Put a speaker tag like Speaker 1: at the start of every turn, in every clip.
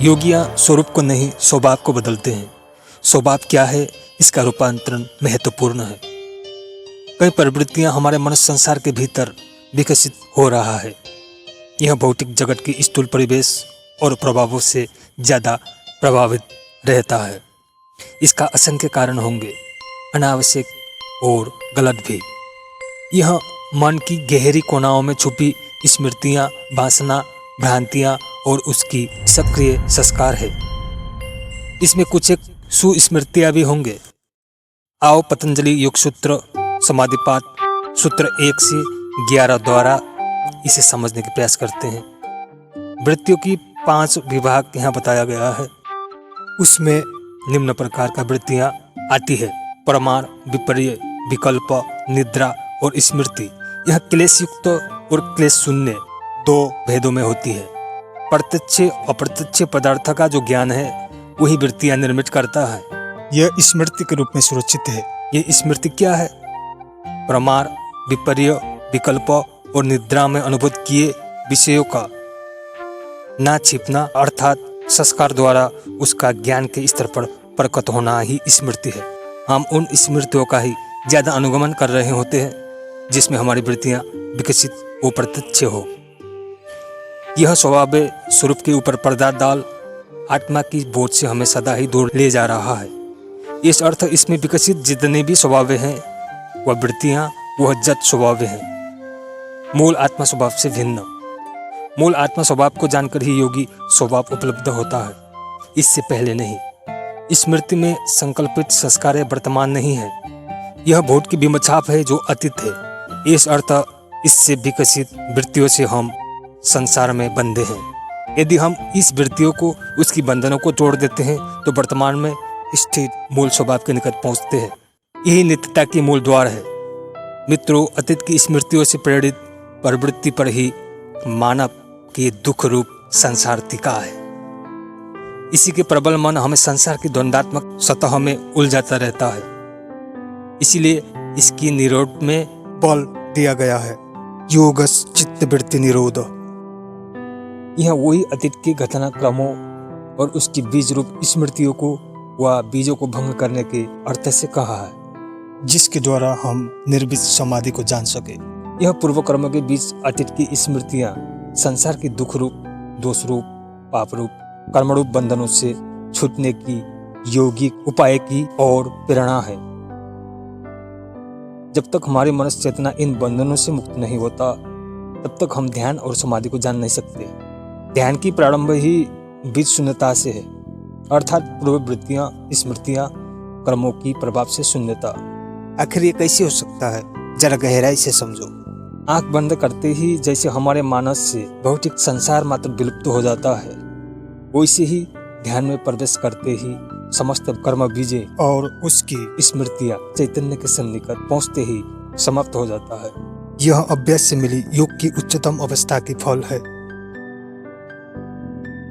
Speaker 1: योगियाँ स्वरूप को नहीं स्वभाव को बदलते हैं। स्वभाव क्या है, इसका रूपांतरण महत्वपूर्ण है। कई प्रवृत्तियाँ हमारे मनुष्य संसार के भीतर विकसित हो रहा है। यह भौतिक जगत की स्थूल परिवेश और प्रभावों से ज़्यादा प्रभावित रहता है। इसका असंख्य कारण होंगे, अनावश्यक और गलत भी। यह मन की गहरी कोनाओं में छुपी स्मृतियाँ, वासना, भ्रांतियाँ और उसकी सक्रिय संस्कार है। इसमें कुछ एक सुस्मृतियाँ भी होंगे। आओ पतंजलि योग सूत्र समाधिपात सूत्र 1 से 11 द्वारा इसे समझने का प्रयास करते हैं। वृत्तियों की 5 विभाग यहाँ बताया गया है। उसमें निम्न प्रकार का वृत्तियाँ आती है: प्रमाण, विपर्य, विकल्प, निद्रा और स्मृति। यह क्लेश युक्त और क्लेश शून्य 2 भेदों में होती है। प्रत्यक्ष अप्रत्यक्ष पदार्थ का जो ज्ञान है वही वृत्तियां निर्मित करता है। यह स्मृति के रूप में सुरक्षित है। ये स्मृति क्या है? प्रमाण, विपर्य, विकल्प और निद्रा में अनुभूत किए विषयों का ना छिपना, अर्थात संस्कार द्वारा उसका ज्ञान के स्तर पर प्रकट होना ही स्मृति है। हम उन स्मृतियों का ही ज्यादा अनुगमन कर रहे होते हैं जिसमें हमारी वृत्तियां विकसित व प्रत्यक्ष हो। यह स्वभाव स्वरूप के ऊपर पर्दा डाल आत्मा की बोझ से हमें सदा ही दूर ले जा रहा है। इस अर्थ इसमें विकसित जितने भी स्वभाव हैं वह वृत्तियां वह जत स्वभाव हैं, मूल आत्मा स्वभाव से भिन्न। मूल आत्मा स्वभाव को जानकर ही योगी स्वभाव उपलब्ध होता है, इससे पहले नहीं। स्मृति में संकल्पित संस्कार वर्तमान नहीं है, यह भूत की बिंबछाप है जो अतीत है। इस अर्थ इससे विकसित वृत्तियों से हम संसार में बंधे हैं। यदि हम इस वृत्तियों को, उसकी बंधनों को तोड़ देते हैं तो वर्तमान में स्थित मूल स्वभाव के निकट पहुंचते हैं। यही नित्यता की मूल द्वार है। मित्रों, अतीत की स्मृतियों से प्रेरित प्रवृत्ति पर ही मानव की दुख रूप संसार टिका है। इसी के प्रबल मन हमें संसार की द्वंद्वात्मक सतह में उलझाता रहता है। इसीलिए इसकी निरोध में बल दिया गया है, योगस चित्तवृत्ति निरोध। यह वही अतीत के घटनाक्रमों और उसकी बीज रूप स्मृतियों को व बीजों को भंग करने के अर्थ से कहा है, जिसके द्वारा हम निर्विष समाधि को जान सके। यह पूर्व कर्मों के बीच अतीत की स्मृतियां संसार की दुख रूप, दोष रूप, पाप रूप, कर्म रूप बंधनों से छूटने की योगिक उपाय की और प्रेरणा है। जब तक हमारी मनुष्य चेतना इन बंधनों से मुक्त नहीं होता तब तक हम ध्यान और समाधि को जान नहीं सकते। ध्यान की प्रारंभ ही बीज शून्यता से है, अर्थात पूर्व वृत्तियां, स्मृतियां, कर्मों की प्रभाव से शून्यता। आखिर ये कैसे हो सकता है, जरा गहराई से समझो। आंख बंद करते ही जैसे हमारे मानस से भौतिक संसार मात्र विलुप्त हो जाता है, वैसे ही ध्यान में प्रवेश करते ही समस्त कर्म बीजे और उसकी स्मृतियां चैतन्य के सन्निकट पहुंचते ही समाप्त हो जाता है। यह अभ्यास से मिली योग की उच्चतम अवस्था की फल है।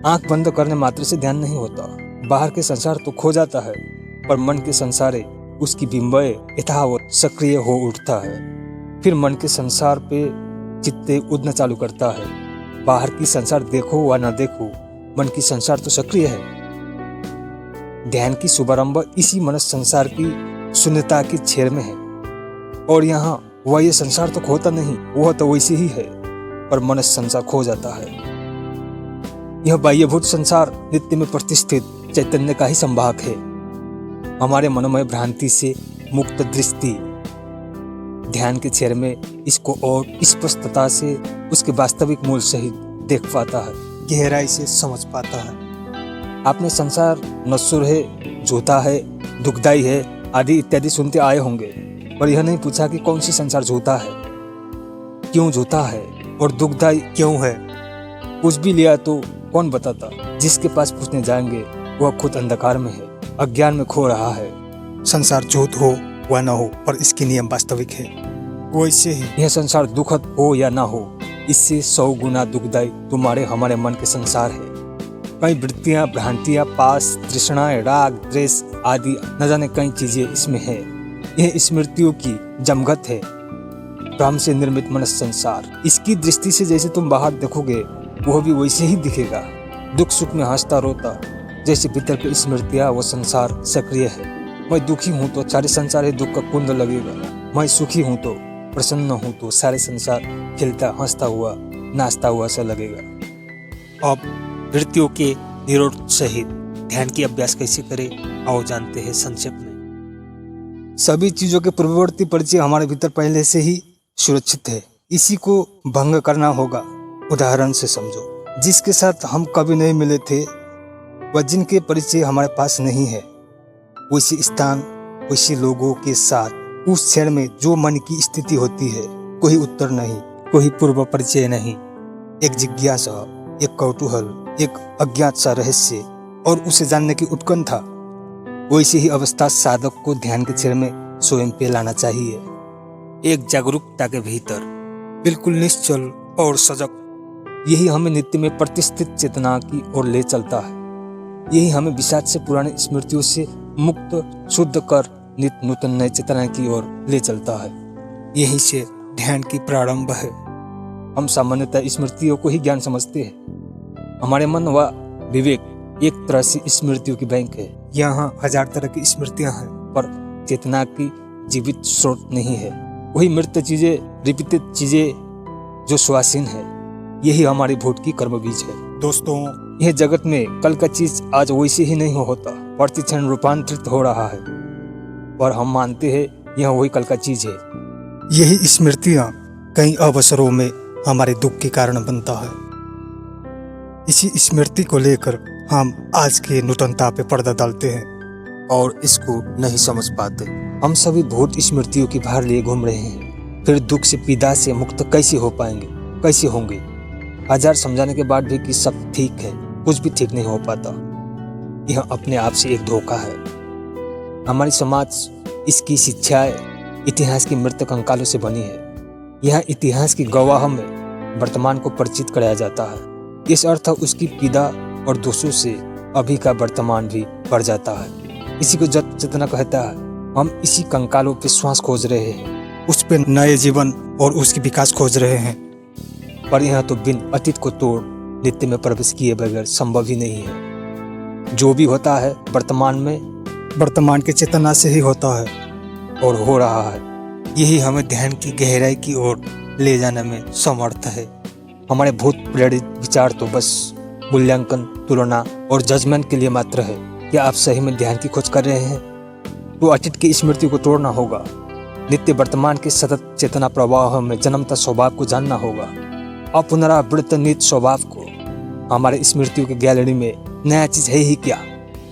Speaker 1: आंख बंद करने मात्र से ध्यान नहीं होता। बाहर के संसार तो खो जाता है, पर मन के संसारे उसकी बिंबए यथावत सक्रिय हो उठता है। फिर मन के संसार पे चित्ते उड़ना चालू करता है। बाहर की संसार देखो व न देखो, मन की संसार तो सक्रिय है। ध्यान की शुभारंभ इसी मनुष्य संसार की शून्यता की छेड़ में है। और यहाँ वह ये संसार तो खोता नहीं, वह तो वैसे ही है, पर मनुष्य संसार खो जाता है। यह बाह्यभूत संसार नित्य में प्रतिष्ठित चैतन्य का ही संभाग है। हमारे मनोमय भ्रांति से मुक्त दृष्टि ध्यान के क्षेत्र में इसको और स्पष्टता से उसके वास्तविक मूल सहित देख पाता है, गहराई से समझ पाता है। आपने संसार नश्वर है, झूठा है, दुखदाई है आदि इत्यादि सुनते आए होंगे, पर यह नहीं पूछा कि कौन सी संसार झूठा है, क्यों झूठा है और दुखदाई क्यों है। पूछ भी लिया तो कौन बताता। जिसके पास पूछने जाएंगे वह खुद अंधकार में है, अज्ञान में खो रहा है। संसार झूठ हो व न हो, पर इसके नियम वास्तविक है। वैसे ही यह संसार दुखद हो या ना हो, इससे 100 गुना दुखदाई तुम्हारे हमारे मन के संसार है। कई वृत्तियां, भ्रांतियां, पास, तृष्णाएं, राग, द्वेष आदि न जाने कई चीजें इसमें है। यह स्मृतियों की जमघट है, भ्रम से निर्मित मनुष्य संसार। इसकी दृष्टि से जैसे तुम बाहर देखोगे वह भी वैसे ही दिखेगा। दुख सुख में हंसता रोता, जैसे भीतर की स्मृतियाँ वो संसार सक्रिय है। मैं दुखी हूँ तो सारे संसार ही दुख का कुंड लगेगा। मैं सुखी हूँ तो प्रसन्न हूँ तो सारे संसार खिलता हंसता हुआ नाचता हुआ सा लगेगा। अब वृत्तियों के निरोध सहित ध्यान की अभ्यास कैसे करें आओ जानते हैं संक्षेप में। सभी चीजों के पूर्ववर्ती परिचय हमारे भीतर पहले से ही सुरक्षित है, इसी को भंग करना होगा। उदाहरण से समझो, जिसके साथ हम कभी नहीं मिले थे व जिनके परिचय हमारे पास नहीं है, वैसे स्थान वैसे लोगों के साथ उस क्षण में जो मन की स्थिति होती है, कोई उत्तर नहीं, कोई पूर्व परिचय नहीं, एक जिज्ञासा, एक कौतूहल, एक अज्ञात सा रहस्य और उसे जानने की उत्कंठा, वैसी ही अवस्था साधक को ध्यान के क्षण में स्वयं पे लाना चाहिए। एक जागरूकता के भीतर बिल्कुल निश्चल और सजग, यही हमें नित्य में प्रतिष्ठित चेतना की ओर ले चलता है। यही हमें विषाद से पुरानी स्मृतियों से मुक्त शुद्ध कर नित्य नूतन नए चेतना की ओर ले चलता है। यहीं से ध्यान की प्रारंभ है। हम सामान्यतः स्मृतियों को ही ज्ञान समझते हैं। हमारे मन व विवेक एक तरह से स्मृतियों की बैंक है। यहाँ हजार तरह की स्मृतियां हैं, पर चेतना की जीवित स्रोत नहीं है। वही मृत चीजें, रिपीटेड चीजें जो स्वासीन है, यही हमारी भूत की कर्म बीज है। दोस्तों, यह जगत में कल का चीज आज वैसे ही नहीं होता, प्रतिक्षण रूपांतरित हो रहा है, पर हम मानते हैं यह वही कल का चीज है।
Speaker 2: यही स्मृतियां कई अवसरों में हमारे दुख के कारण बनता है। इसी स्मृति को लेकर हम आज के नूतनता पे पर्दा डालते हैं
Speaker 1: और इसको नहीं समझ पाते। हम सभी भूत स्मृतियों की भार लिए घूम रहे हैं, फिर दुख से पीड़ा से मुक्त कैसे हो पाएंगे, कैसे होंगे? हजार समझाने के बाद भी कि सब ठीक है, कुछ भी ठीक नहीं हो पाता। यह अपने आप से एक धोखा है। हमारी समाज, इसकी शिक्षाएं इतिहास की मृत कंकालों से बनी है। यह इतिहास की गवाह में वर्तमान को परिचित कराया जाता है। इस अर्थ उसकी पीड़ा और दोषों से अभी का वर्तमान भी बढ़ जाता है। इसी को जत चेतना कहता है। हम इसी कंकालों पे श्वास खोज रहे हैं,
Speaker 2: उस पे नए जीवन और उसकी विकास खोज रहे हैं,
Speaker 1: पर यह तो बिन अतीत को तोड़ नित्य में प्रवेश किए बगैर संभव ही नहीं है। जो भी होता है वर्तमान में,
Speaker 2: वर्तमान की चेतना से ही होता है
Speaker 1: और हो रहा है। यही हमें ध्यान की गहराई की ओर ले जाने में समर्थ है। हमारे भूत प्रेरित विचार तो बस मूल्यांकन, तुलना और जजमेंट के लिए मात्र है। क्या आप सही में ध्यान की खोज कर रहे हैं? तो अतीत की स्मृति को तोड़ना होगा। नित्य वर्तमान के सतत चेतना प्रवाह में जन्मता स्वभाव को जानना होगा। अपुनरावृत्त नित्य स्वभाव को। हमारे स्मृतियों की गैलरी में नया चीज है ही क्या?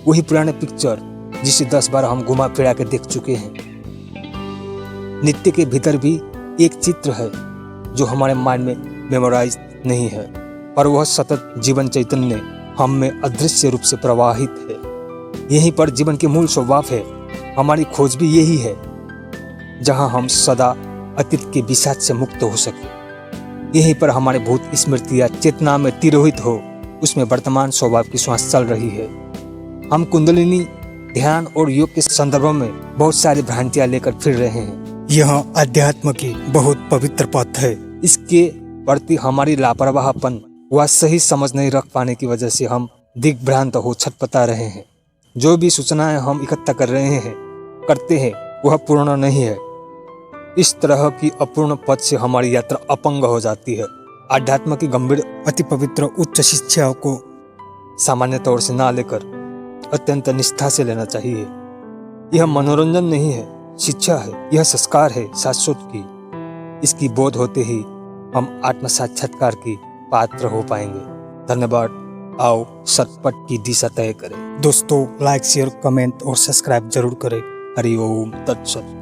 Speaker 1: वही पुराने पिक्चर जिसे 10 बार हम घुमा फिरा के देख चुके हैं। नित्य के भीतर भी एक चित्र है जो हमारे माइंड में मेमोराइज नहीं है, पर वह सतत जीवन चैतन्य हम में अदृश्य रूप से प्रवाहित है। यहीं पर जीवन के मूल स्वभाव है। हमारी खोज भी यही है, जहां हम सदा अतीत के विषाद से मुक्त हो सके। यहीं पर हमारे भूत स्मृतियां चेतना में तिरोहित हो, उसमें वर्तमान स्वभाव की श्वास चल रही है। हम कुंडलिनी, ध्यान और योग के संदर्भ में बहुत सारी भ्रांतियां लेकर फिर रहे हैं।
Speaker 2: यह अध्यात्म की बहुत पवित्र पथ है।
Speaker 1: इसके प्रति हमारी लापरवाहपन व सही समझ नहीं रख पाने की वजह से हम दिग्भ्रांत हो छटपटा रहे हैं। जो भी सूचनाएं हम इकट्ठा करते हैं वह पूर्ण नहीं है। इस तरह की अपूर्ण पथ से हमारी यात्रा अपंग हो जाती है। अध्यात्म की गंभीर,
Speaker 2: अति पवित्र उच्च शिक्षाओं को
Speaker 1: सामान्य तौर से ना लेकर अत्यंत निष्ठा से लेना चाहिए। यह मनोरंजन नहीं है, शिक्षा है। यह संस्कार है शाश्वत की। इसकी बोध होते ही हम आत्म साक्षात्कार की पात्र हो पाएंगे। धन्यवाद। आओ सतपथ की दिशा तय करें।
Speaker 2: दोस्तों, लाइक, शेयर, कमेंट और सब्सक्राइब जरूर करें।
Speaker 1: हरि ओम तत्सत।